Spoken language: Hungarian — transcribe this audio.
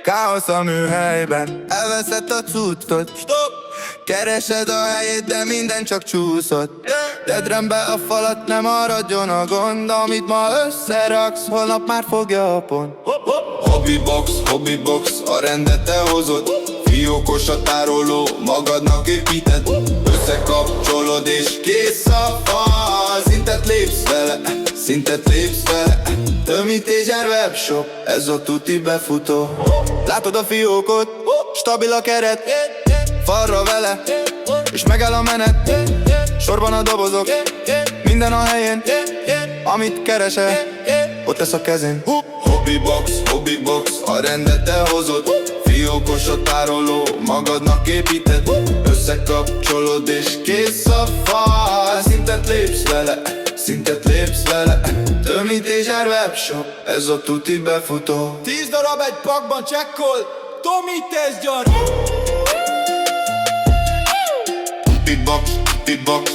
Káosz a műhelyben, elveszett a cuccot. Stop! Keresed a helyét, de minden csak csúszott. Tedd rendbe a falat, ne maradjon a gond. Amit ma összeraksz, holnap már fogja a pont. Hobbybox, a rendet te hozod. Fiókos a tároló, magadnak építed. Összekapcsolod és kész a fal. Szintet lépsz vele. Tömítésen webshop, ez a tuti befutó. Látod a fiókot, stabil a keret. Falra vele, és megáll a menet. Sorban a dobozok, minden a helyén. Amit keresel, ott lesz a kezén. Hobbybox, a rendet te hozod. Fiókos a tároló, magadnak építed. Összekapcsolod és kész a fal. Szintet lépsz vele. Tömítésen webshop, ez a tuti befutó. 10 darab egy pakban csekkol, Tomi tesz gyar. Beatbox, Beatbox,